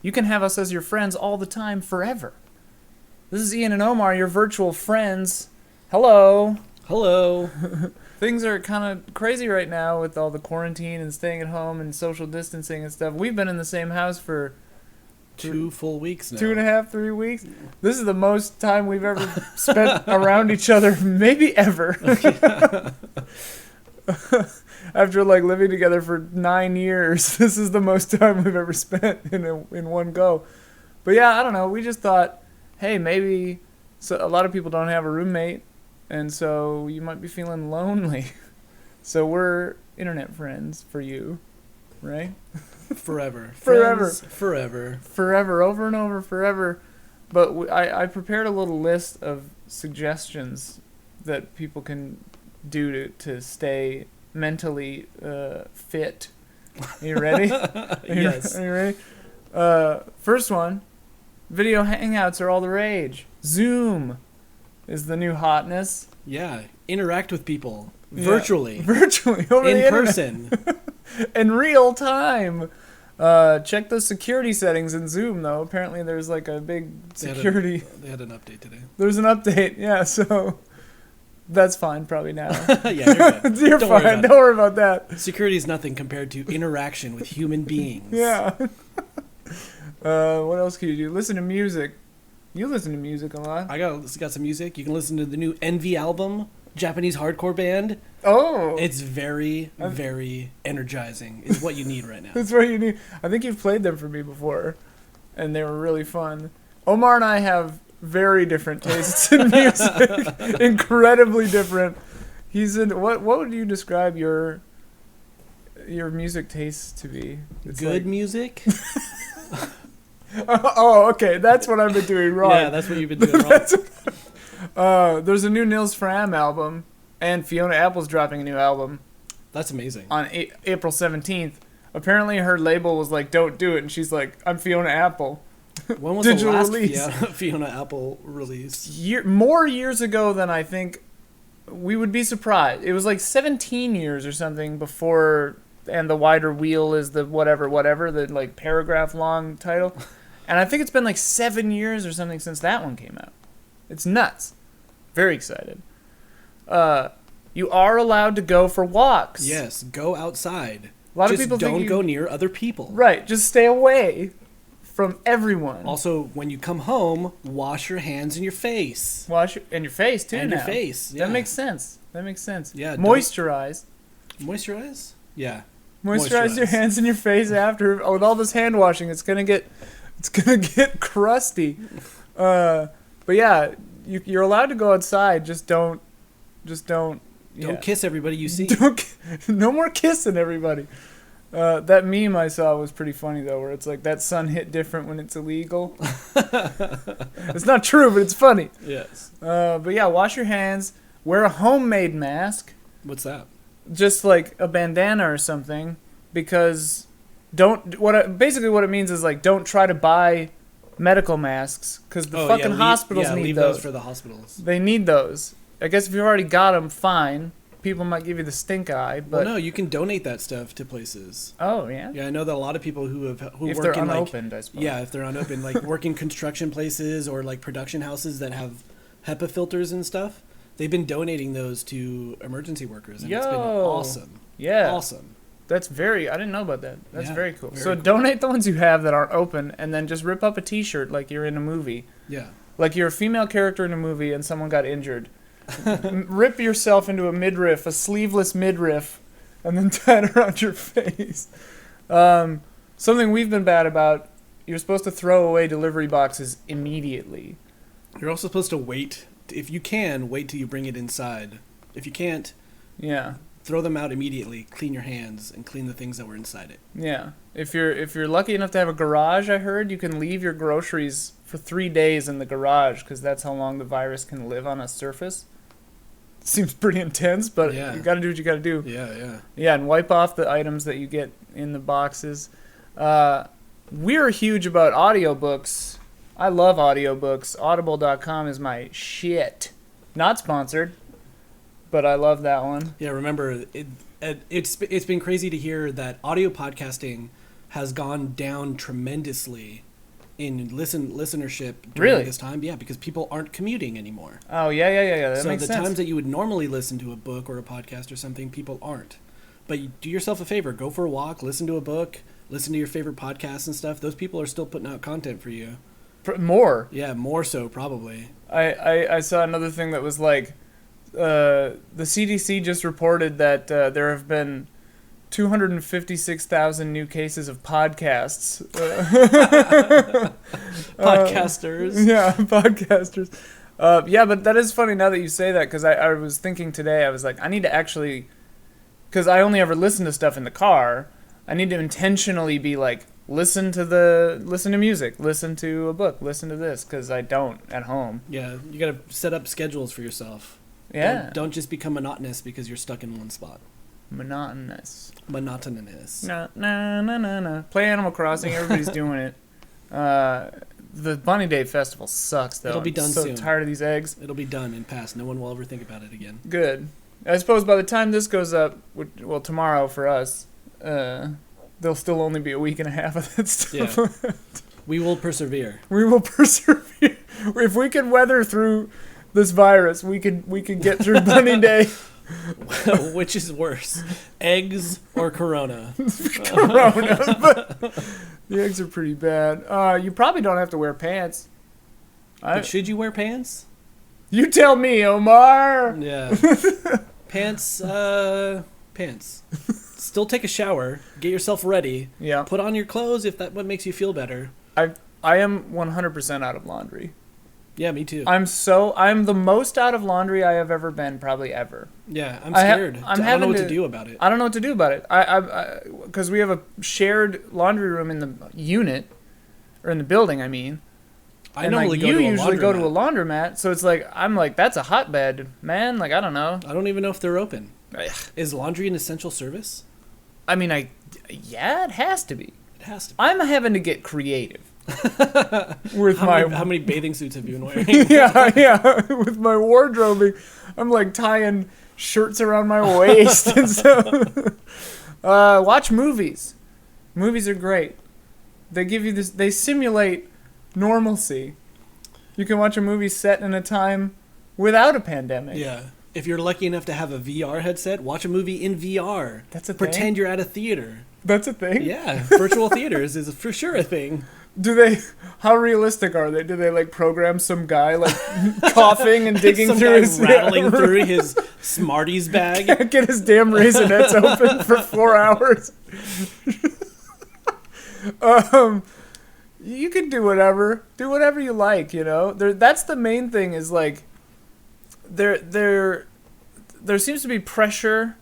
You can have us as your friends all the time, forever. This is Ian and Omar, your virtual friends. Hello. Hello. Things are kind of crazy right now with all the quarantine and staying at home and social distancing and stuff. We've been in the same house for 2 full weeks now. 2.5, 3 weeks. This is the most time we've ever spent around each other, maybe ever. After like living together for 9 years, this is the most time we've ever spent in one go. But yeah, I don't know. We just thought, hey, maybe a lot of people don't have a roommate, and so you might be feeling lonely. So we're internet friends for you, right? Forever. Forever. Friends forever. Forever, over and over, forever. But I prepared a little list of suggestions that people can do to stay mentally fit. Are you ready? Yes. Are you ready? First one, video hangouts are all the rage. Zoom is the new hotness. Yeah. Interact with people. Virtually. Virtually. Over in the person. In real time. Check the security settings in Zoom, though. Apparently there's like a big security... They had an update today. There's an update, yeah, so... That's fine, probably now. Yeah, you're good. You're fine. Don't worry about that. Security is nothing compared to interaction with human beings. Yeah. What else can you do? Listen to music. You listen to music a lot. I got some music. You can listen to the new Envy album, Japanese hardcore band. Oh. It's very, very energizing. Is what you need right now. That's what you need. I think you've played them for me before, and they were really fun. Omar and I have very different tastes in music. Incredibly different. He's in what would you describe your music tastes to be? It's good music? Oh, okay. That's what I've been doing wrong. Yeah, that's what you've been doing wrong. There's a new Nils Frahm album, and Fiona Apple's dropping a new album. That's amazing. On April 17th. Apparently her label was like, don't do it, and she's like, I'm Fiona Apple. When was the last Fiona Apple release? More years ago than I think we would be surprised. It was like 17 years or something before, and the wider wheel is the whatever, the like paragraph long title. And I think it's been like 7 years or something since that one came out. It's nuts. Very excited. You are allowed to go for walks. Yes, go outside. A lot of people don't go near other people. Right, just stay away from everyone. Also, when you come home, wash your hands and your face. And your face too. And now. Your face. Yeah. That makes sense. Yeah. Moisturize. Moisturize? Yeah. Moisturize your hands and your face after. With all this hand washing, it's gonna get crusty. But yeah, you're allowed to go outside. Just don't. Don't kiss everybody you see. No more kissing everybody. That meme I saw was pretty funny, though, where it's like, that sun hit different when it's illegal. It's not true, but it's funny. Yes. But yeah, wash your hands. Wear a homemade mask. What's that? Just like a bandana or something. Because basically what it means is, like, don't try to buy medical masks. Because the hospitals need leave those. Those for the hospitals. They need those. I guess if you've already got them, fine. People might give you the stink eye, but no, you can donate that stuff to places. Oh yeah. Yeah, I know that a lot of people who if work they're in unopened, I suppose. Yeah, if they're unopened, like working construction places or like production houses that have HEPA filters and stuff, they've been donating those to emergency workers, and it's been awesome. Yeah, awesome. I didn't know about that. That's very cool. Very cool. Donate the ones you have that aren't open, and then just rip up a T-shirt like you're in a movie. Yeah. Like you're a female character in a movie, and someone got injured. Rip yourself into a sleeveless midriff, and then tie it around your face. Something we've been bad about, you're supposed to throw away delivery boxes immediately. You're also supposed to wait. If you can, wait till you bring it inside. If you can't, throw them out immediately, clean your hands, and clean the things that were inside it. Yeah. If you're lucky enough to have a garage, I heard, you can leave your groceries for 3 days in the garage, because that's how long the virus can live on a surface. Seems pretty intense, but you gotta do what you gotta do. Yeah, and wipe off the items that you get in the boxes. We're huge about audiobooks. I love audiobooks. Audible.com is my shit. Not sponsored, but I love that one. Yeah, remember, it's been crazy to hear that audio podcasting has gone down tremendously in listenership Really? this time. Yeah, because people aren't commuting anymore. Oh, yeah. That So makes the sense. times that you would normally listen to a book or a podcast or something, people aren't. But you do yourself a favor. Go for a walk, listen to a book, listen to your favorite podcasts and stuff. Those people are still putting out content for you. More. Yeah, more so probably. I saw another thing that was like, the CDC just reported that there have been 256,000 new cases of podcasts. Podcasters. Yeah, podcasters. Yeah, but that is funny now that you say that, because I was thinking today, I was like, I need to actually, because I only ever listen to stuff in the car, I need to intentionally be like, listen to music, listen to a book, listen to this, because I don't at home. Yeah, you got to set up schedules for yourself. Yeah. Don't just become monotonous because you're stuck in one spot. Monotonous. Monotonous. Play Animal Crossing. Everybody's doing it. The Bunny Day Festival sucks, though. It'll be done I'm soon. so tired of these eggs. It'll be done and passed. No one will ever think about it again. Good. I suppose by the time this goes up, well, tomorrow for us, there'll still only be a week and a half of that stuff. Yeah. We will persevere. We will persevere. If we can weather through this virus, we can get through Bunny Day. Which is worse, eggs or Corona? Corona, but the eggs are pretty bad. You probably don't have to wear pants. But should you wear pants? You tell me, Omar. Yeah. Pants. Pants. Still take a shower. Get yourself ready. Yeah. Put on your clothes if that what makes you feel better. I am 100% out of laundry. Yeah, me too. I'm the most out of laundry I have ever been, probably ever. Yeah, I'm scared. I don't know what to do about it. I don't know what to do about it. Because we have a shared laundry room in the unit, or in the building, I mean. I normally go to a laundromat. You usually go to a laundromat, so it's like, I'm like, that's a hotbed, man. Like, I don't know. I don't even know if they're open. Ugh. Is laundry an essential service? I mean, yeah, it has to be. It has to be. I'm having to get creative. With how many bathing suits have you been wearing? yeah. With my wardrobing, I'm like tying shirts around my waist and stuff. Watch movies. Movies are great. They give you this. They simulate normalcy. You can watch a movie set in a time without a pandemic. Yeah. If you're lucky enough to have a VR headset, watch a movie in VR. That's a thing? Pretend you're at a theater. That's a thing? Yeah. Virtual theaters is for sure a thing. How realistic are they? Do they like program some guy like coughing and digging some through guy his rattling through his Smarties bag? Can't get his damn Raisinets open for 4 hours. You can do whatever you like, you know. That's the main thing. Is like there seems to be pressure.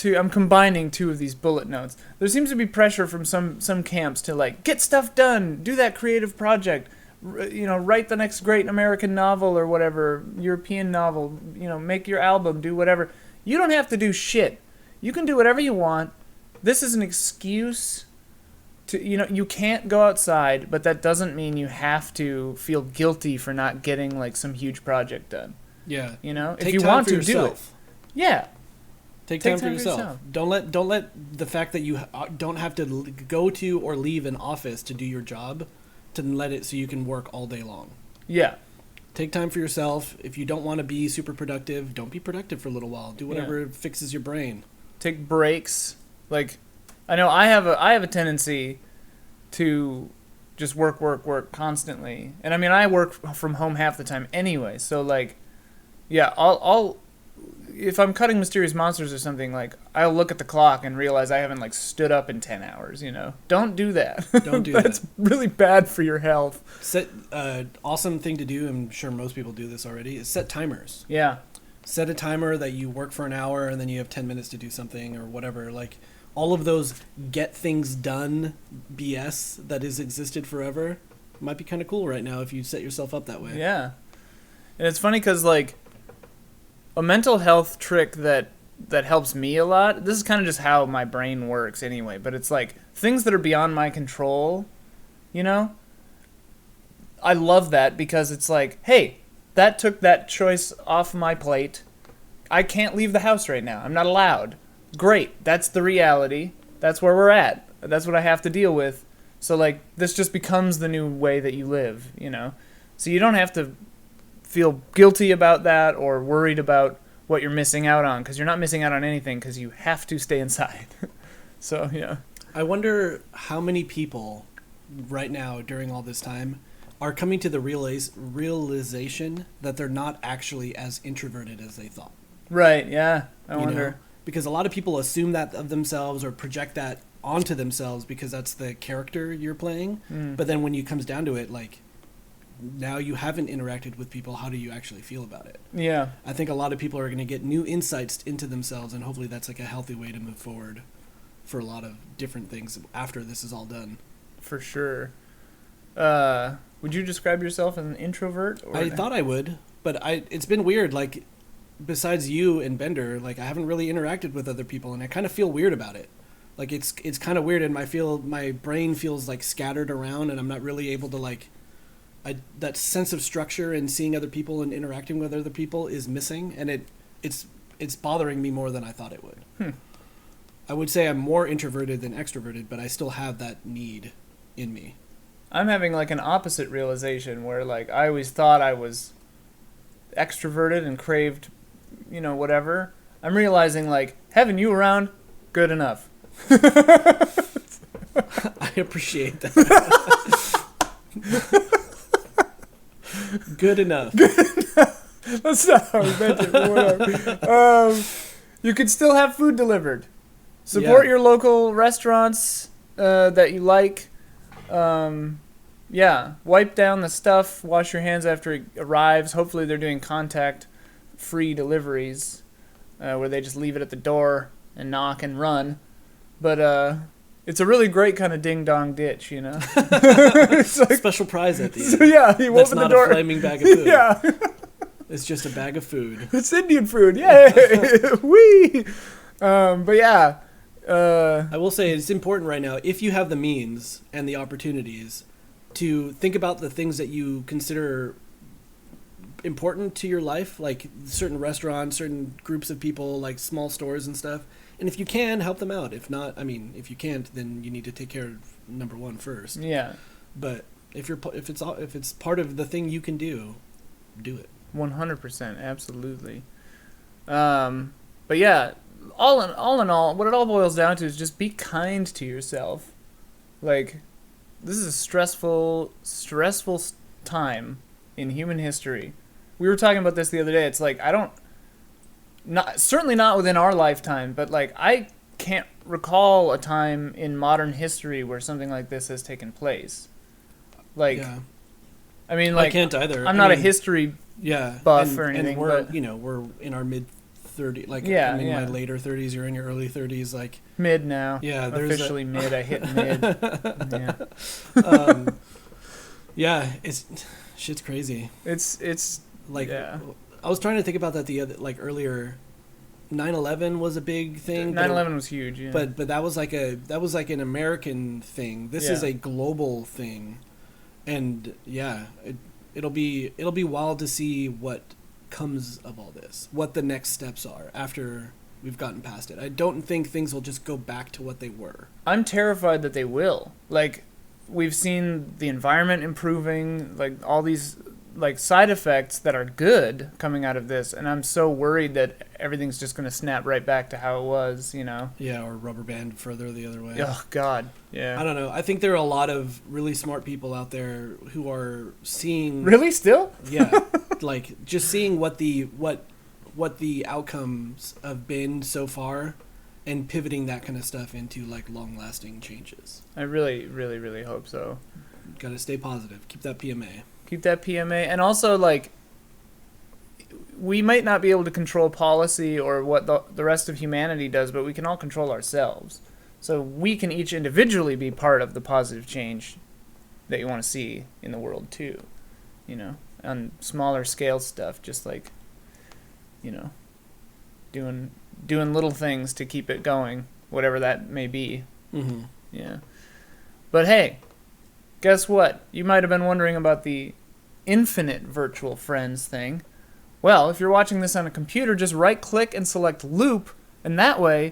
I'm combining two of these bullet notes. There seems to be pressure from some camps to like get stuff done, do that creative project, write the next great American novel or whatever, European novel, make your album, do whatever. You don't have to do shit. You can do whatever you want. This is an excuse to, you can't go outside, but that doesn't mean you have to feel guilty for not getting like some huge project done. Yeah. If you want to do it. Yeah. Take time for yourself. Don't let the fact that you don't have to go to or leave an office to do your job to let it so you can work all day long. Yeah. Take time for yourself. If you don't want to be super productive, don't be productive for a little while. Do whatever fixes your brain. Take breaks. Like, I know I have a tendency to just work constantly. And I mean, I work from home half the time anyway. So like, yeah, I'll if I'm cutting Mysterious Monsters or something, like, I'll look at the clock and realize I haven't, like, stood up in 10 hours, Don't do that. Don't do that. That's really bad for your health. Awesome thing to do, I'm sure most people do this already, is set timers. Yeah. Set a timer that you work for an hour and then you have 10 minutes to do something or whatever. Like, all of those get things done BS that has existed forever might be kind of cool right now if you set yourself up that way. Yeah. And it's funny because, like, a mental health trick that helps me a lot, this is kind of just how my brain works anyway, but it's like things that are beyond my control, I love that because it's like, hey, that took that choice off my plate. I can't leave the house right now. I'm not allowed. Great. That's the reality. That's where we're at. That's what I have to deal with. So like this just becomes the new way that you live, you know. So you don't have to feel guilty about that or worried about what you're missing out on, because you're not missing out on anything because you have to stay inside. So yeah. I wonder how many people right now during all this time are coming to the realization that they're not actually as introverted as they thought. Right, yeah. I You wonder. know? Because a lot of people assume that of themselves or project that onto themselves because that's the character you're playing. But then when it comes down to it, like, now you haven't interacted with people, how do you actually feel about it? Yeah. I think a lot of people are going to get new insights into themselves, and hopefully that's like a healthy way to move forward for a lot of different things after this is all done. For sure. Would you describe yourself as an introvert? Or I thought I would, but it's been weird. Like, besides you and Bender, like, I haven't really interacted with other people, and I kind of feel weird about it. Like, it's kind of weird, and my brain feels like scattered around, and I'm not really able to like. That sense of structure and seeing other people and interacting with other people is missing, and it's bothering me more than I thought it would. I would say I'm more introverted than extroverted, but I still have that need in me. I'm having like an opposite realization where like I always thought I was extroverted and craved, you know, whatever. I'm realizing like having you around, good enough. I appreciate that. Good enough. That's not how we meant it, but whatever. You could still have food delivered. Support your local restaurants that you like. Yeah, wipe down the stuff. Wash your hands after it arrives. Hopefully they're doing contact-free deliveries where they just leave it at the door and knock and run. But it's a really great kind of ding-dong ditch, you know? It's like, special prize at the end. so yeah, you That's open not the door. a flaming bag of food. Yeah. It's just a bag of food. It's Indian food. Yay! Whee! But yeah. I will say it's important right now, if you have the means and the opportunities, to think about the things that you consider important to your life, like certain restaurants, certain groups of people, like small stores and stuff. And if you can, help them out. If not, I mean, if you can't, then you need to take care of number one first. Yeah. But if it's part of the thing you can do it. 100%, absolutely. But yeah, all in all, what it all boils down to is just be kind to yourself. Like, this is a stressful time in human history. We were talking about this the other day. It's like certainly not within our lifetime, but like I can't recall a time in modern history where something like this has taken place. Like, yeah. I mean, like, I can't either. I'm not a history buff or anything, and we're but we're in our mid 30s. Like, yeah, I'm in yeah. my later 30s. You're in your early 30s. Like, mid now. Yeah, officially mid. I hit mid. Yeah. Yeah, shit's crazy. It's like, yeah. I was trying to think about that earlier. 9/11 was a big thing. 9/11 was huge. Yeah. But that was like an American thing. This is a global thing, and yeah, it'll be wild to see what comes of all this, what the next steps are after we've gotten past it. I don't think things will just go back to what they were. I'm terrified that they will. Like, we've seen the environment improving, like all these like side effects that are good coming out of this, and I'm so worried that everything's just going to snap right back to how it was, you know? Yeah, or rubber band further the other way. Oh God, yeah. I don't know. I think there are a lot of really smart people out there who are seeing. Really, still? Yeah, like just seeing what the outcomes have been so far, and pivoting that kind of stuff into like long-lasting changes. I really, really, really hope so. Got to stay positive. Keep that PMA. Keep that PMA, and also like we might not be able to control policy or what the rest of humanity does, but we can all control ourselves. So we can each individually be part of the positive change that you want to see in the world too, you know, on smaller scale stuff, just like, you know, doing little things to keep it going, whatever that may be. Mm-hmm. Yeah. But hey, guess what? You might have been wondering about the infinite virtual friends thing. Well, if you're watching this on a computer, just right-click and select Loop, and that way